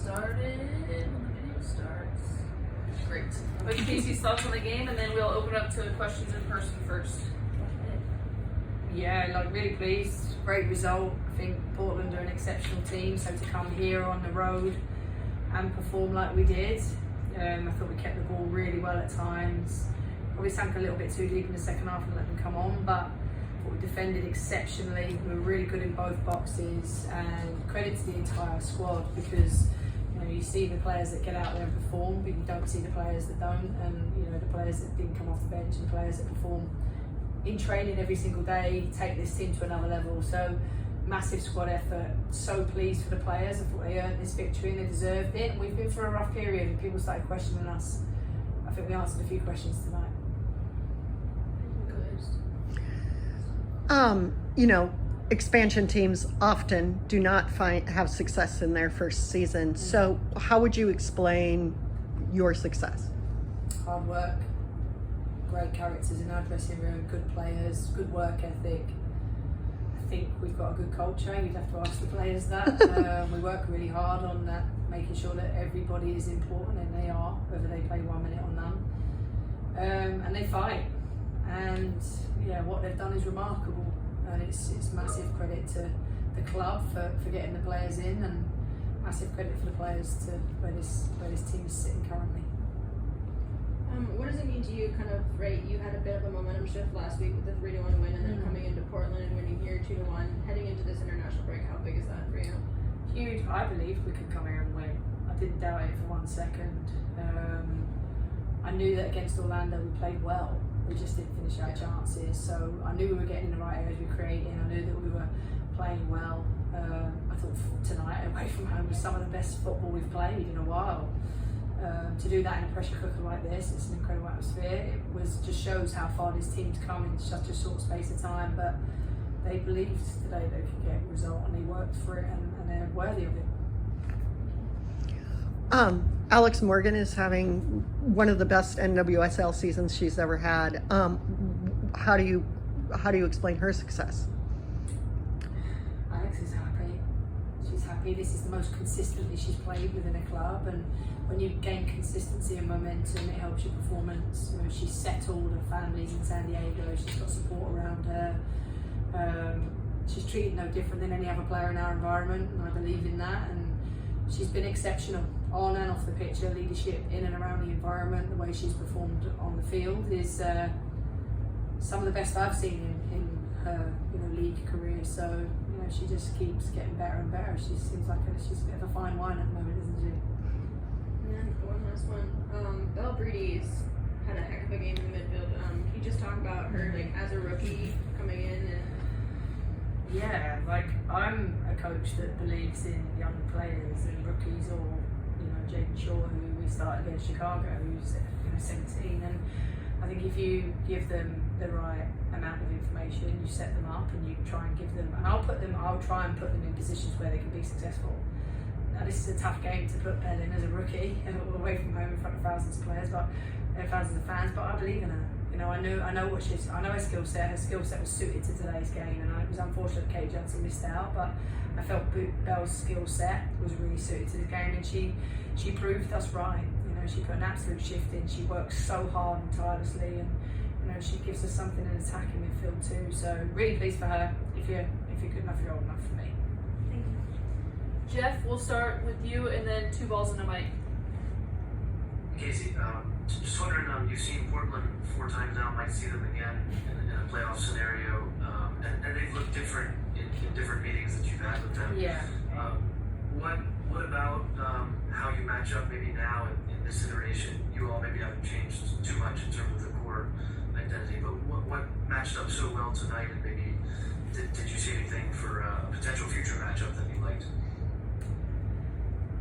started when the video starts. Great. What's Casey's thoughts on the game, and then we'll open up to questions in person first. Yeah, like really pleased. Great result. I think Portland are an exceptional team, so to come here on the road and perform like we did, I thought we kept the ball really well at times. Probably sank a little bit too deep in the second half and let them come on, but we defended exceptionally. We were really good in both boxes, and credit to the entire squad, because you see the players that get out there and perform, but you don't see the players that don't, and the players that didn't come off the bench and players that perform in training every single day take this team to another level. So massive squad effort. So pleased for the players. I thought they earned this victory and they deserved it. And we've been through a rough period and people started questioning us. I think we answered a few questions tonight. Expansion teams often do not have success in their first season. So how would you explain your success? Hard work, great characters in our dressing room, good players, good work ethic. I think we've got a good culture. You'd have to ask the players that. We work really hard on that, making sure that everybody is important, and they are, whether they play 1 minute or none. And they fight. And what they've done is remarkable. And it's massive credit to the club for getting the players in, and massive credit for the players to where this team is sitting currently. What does it mean to you, you had a bit of a momentum shift last week with the 3-1 win, and then coming into Portland and winning here 2-1, heading into this international break? How big is that for you? Huge. I believed we could come here and win. I didn't doubt it for 1 second. I knew that against Orlando we played well. We just didn't finish our chances, so I knew we were getting in the right areas we were creating. I knew that we were playing well. I thought tonight away from home was some of the best football we've played in a while. To do that in a pressure cooker like this, it's an incredible atmosphere. It just shows how far this team's come in such a short space of time, but they believed today they could get a result, and they worked for it, and they're worthy of it. Alex Morgan is having one of the best NWSL seasons she's ever had. How do you explain her success? Alex is happy. She's happy. This is the most consistently she's played within a club, and when you gain consistency and momentum, it helps your performance. She's settled. Her family's in San Diego. She's got support around her. She's treated no different than any other player in our environment, and I believe in that. And she's been exceptional on and off the pitch. Her leadership in and around the environment, the way she's performed on the field is some of the best I've seen in her league career. So she just keeps getting better and better. She seems like she's a bit of a fine wine at the moment, isn't she? And then one last one. Belle Breedy's had a heck of a game in the midfield. Can you just talk about her as a rookie coming in? Yeah, I'm a coach that believes in young players and rookies, or Jaden Shaw, who we started against Chicago, who's 17, and I think if you give them the right amount of information, you set them up and you try and give them, and I'll try and put them in positions where they can be successful. Now this is a tough game to put Belle in as a rookie and all away from home in front of thousands of players, but thousands of fans. But I believe in her. I know her skill set. Her skill set was suited to today's game, and it was unfortunate Kate Johnson missed out. But I felt Belle's skill set was really suited to the game, and she proved us right. She put an absolute shift in. She works so hard and tirelessly, and she gives us something in attacking midfield too. So really pleased for her. If you're good enough, you're old enough for me. Thank you. Jeff, we'll start with you, and then 2 balls in a mic. Casey, just wondering, you've seen Portland 4 times now, might see them again in a playoff scenario, and they've looked different in different meetings that you've had with them. Yeah. What about how you match up maybe now in this iteration? You all maybe haven't changed too much in terms of the core identity, but what matched up so well tonight, and maybe did you see anything for a potential future matchup that you liked?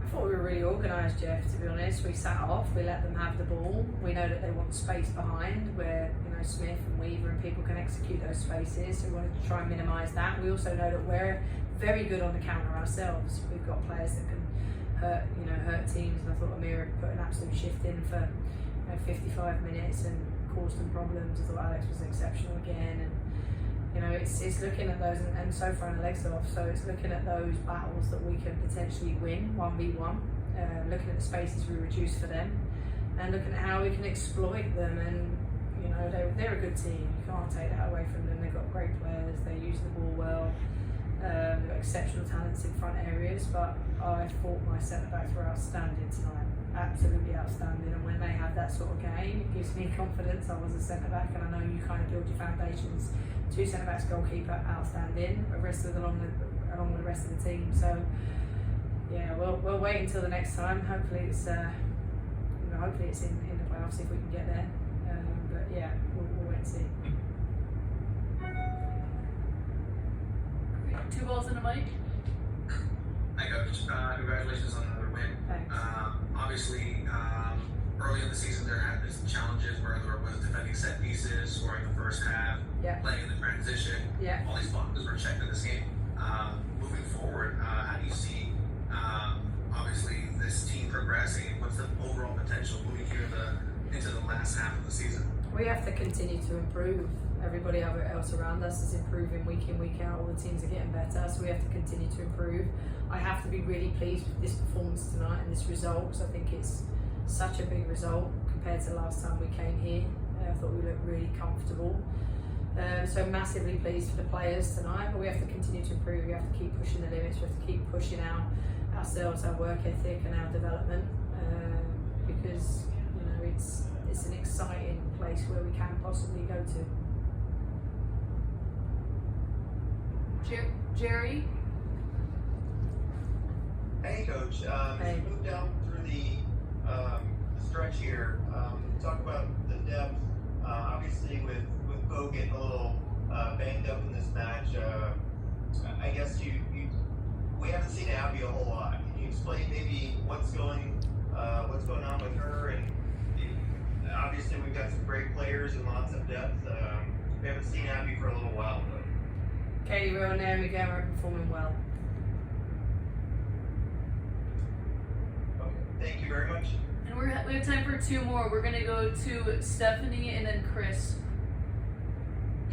I thought we were really organised, Jeff, to be honest. We sat off, we let them have the ball. We know that they want space behind where Smith and Weaver and people can execute those spaces, so we wanted to try and minimise that. We also know that we're very good on the counter ourselves. We've got players that can hurt teams, and I thought Amir put an absolute shift in for 55 minutes and caused them problems. I thought Alex was exceptional again, and it's looking at those, and so far the legs off, so it's looking at those battles that we can potentially win 1v1. looking at the spaces we reduce for them, and looking at how we can exploit them. And you know, they're a good team. You can't take that away from them. They've got great players. They use the ball well. They've got exceptional talents in front areas. But I thought my centre backs were outstanding tonight. Absolutely outstanding. And when they have that sort of game, it gives me confidence. I was a centre back, and I know you kind of build your foundations. 2 centre backs, goalkeeper, outstanding. The rest of along with the rest of the team. So yeah, we'll wait until the next time. Hopefully it's hopefully it's in the playoffs if we can get there. But yeah, we'll wait and see. Great. 2 balls in a mic. Hi, Coach. Congratulations on another win. Thanks. Obviously, early in the season, there had been some challenges, whether it was defending set pieces, scoring the first half, playing in the transition. Yeah. All these boxes were checked in this game. Moving forward, how do you see, obviously, this team progressing? What's the overall potential moving here into the last half of the season? We have to continue to improve. Everybody else around us is improving week in, week out. All the teams are getting better, so we have to continue to improve. I have to be really pleased with this performance tonight and this result, because I think it's such a big result compared to last time we came here. I thought we looked really comfortable. So massively pleased for the players tonight, but we have to continue to improve. We have to keep pushing the limits. We have to keep pushing ourselves, our work ethic and our development, because you know it's an exciting place where we can possibly go to. Jerry? Hey, Coach. Hey. As you move down through the stretch here, talk about the depth. Obviously, with Poe getting a little banged up in this match, I guess we haven't seen Abby a whole lot. Can you explain maybe what's going on with her? And obviously, we've got some great players and lots of depth. We haven't seen Abby for a little while, though. Katie Rowe and Naomi Gamma are performing well. Okay. Thank you very much. And we have time for 2 more. We're going to go to Stephanie and then Chris.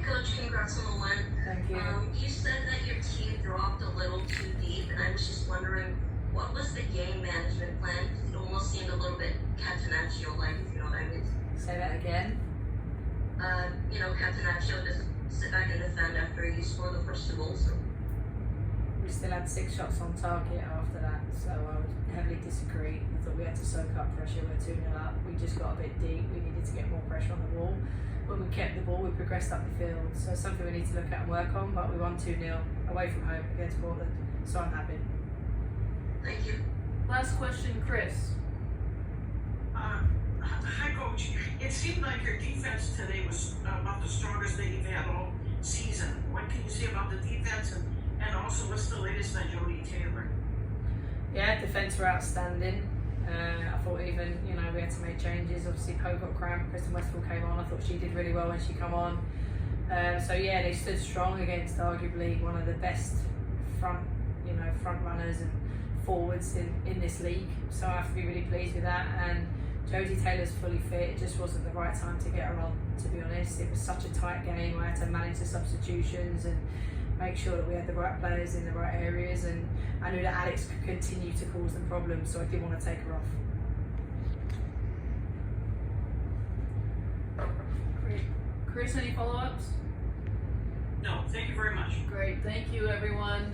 Coach, congrats on the win. Thank you. You said that your team dropped a little too deep, and I was just wondering, what was the game management plan? It almost seemed a little bit Catenaccio-like, if you know what I mean. Say that again. Catenaccio just sit back and defend after you score the first 2 goals. So. We still had 6 shots on target after that, so I would heavily disagree. I thought we had to soak up pressure. We're 2-0 up. We just got a bit deep. We needed to get more pressure on the ball. When we kept the ball, we progressed up the field. So it's something we need to look at and work on, but we won 2-0 away from home against Portland, so I'm happy. Thank you. Last question, Chris. Hi, Coach. It seemed like your defense today was about the strongest that you've had all season. What can you say about the defense, and also what's the latest on Jodie Taylor? Yeah, defence were outstanding. I thought even, we had to make changes. Obviously, Poe got cramped. Kristen Westphal came on. I thought she did really well when she came on. So yeah, they stood strong against arguably one of the best front runners and forwards in this league. So I have to be really pleased with that. And Jodie Taylor's fully fit. It just wasn't the right time to get her on, to be honest. It was such a tight game. I had to manage the substitutions and make sure that we had the right players in the right areas, and I knew that Alex could continue to cause them problems, so I didn't want to take her off. Great. Chris, any follow-ups? No, thank you very much. Great. Thank you, everyone.